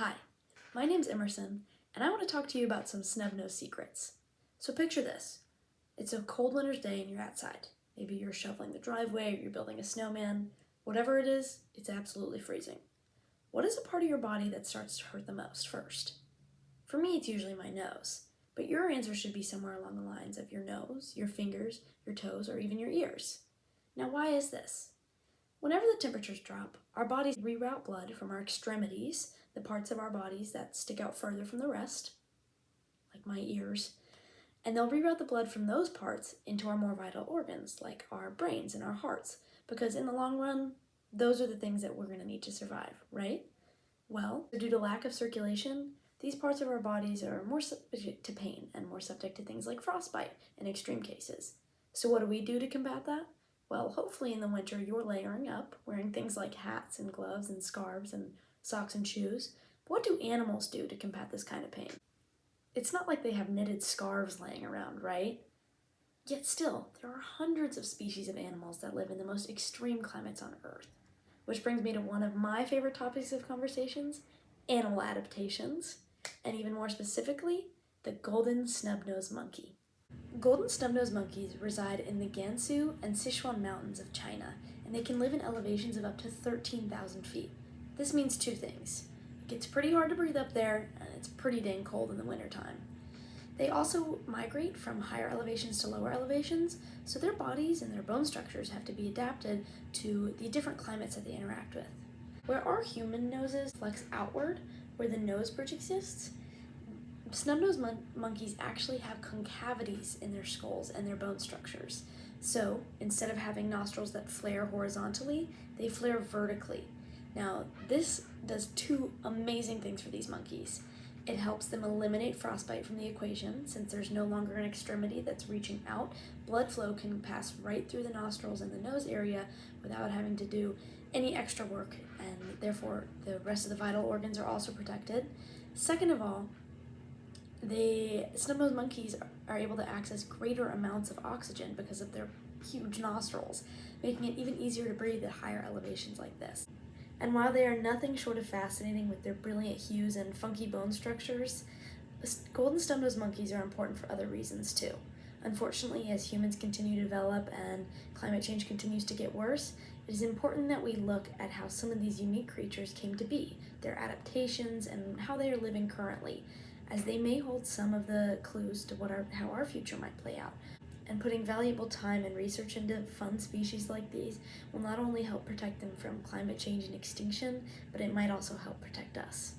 Hi, my name's Emerson, and I want to talk to you about some snub-nosed secrets. So picture this. It's a cold winter's day and you're outside. Maybe you're shoveling the driveway or you're building a snowman. Whatever it is, it's absolutely freezing. What is the part of your body that starts to hurt the most first? For me, it's usually my nose, but your answer should be somewhere along the lines of your nose, your fingers, your toes, or even your ears. Now, why is this? Whenever the temperatures drop, our bodies reroute blood from our extremities, the parts of our bodies that stick out further from the rest, like my ears, and they'll reroute the blood from those parts into our more vital organs, like our brains and our hearts, because in the long run, those are the things that we're going to need to survive, right? Well, due to lack of circulation, these parts of our bodies are more subject to pain and more subject to things like frostbite in extreme cases. So what do we do to combat that? Well, hopefully in the winter you're layering up, wearing things like hats and gloves and scarves and socks and shoes. But what do animals do to combat this kind of pain? It's not like they have knitted scarves laying around, right? Yet still, there are hundreds of species of animals that live in the most extreme climates on Earth. Which brings me to one of my favorite topics of conversations, animal adaptations, and even more specifically, the golden snub-nosed monkey. Golden snub-nosed monkeys reside in the Gansu and Sichuan mountains of China, and they can live in elevations of up to 13,000 feet. This means two things. It gets pretty hard to breathe up there, and it's pretty dang cold in the wintertime. They also migrate from higher elevations to lower elevations, so their bodies and their bone structures have to be adapted to the different climates that they interact with. Where our human noses flex outward, where the nose bridge exists, snub-nosed monkeys actually have concavities in their skulls and their bone structures. So instead of having nostrils that flare horizontally, they flare vertically. Now, this does two amazing things for these monkeys. It helps them eliminate frostbite from the equation. Since there's no longer an extremity that's reaching out, blood flow can pass right through the nostrils and the nose area without having to do any extra work, and therefore the rest of the vital organs are also protected. Second of all, the snub-nosed monkeys are able to access greater amounts of oxygen because of their huge nostrils, making it even easier to breathe at higher elevations like this. And while they are nothing short of fascinating with their brilliant hues and funky bone structures, golden snub-nosed monkeys are important for other reasons too. Unfortunately, as humans continue to develop and climate change continues to get worse, it is important that we look at how some of these unique creatures came to be, their adaptations, and how they are living currently, as they may hold some of the clues to how our future might play out. And putting valuable time and research into fun species like these will not only help protect them from climate change and extinction, but it might also help protect us.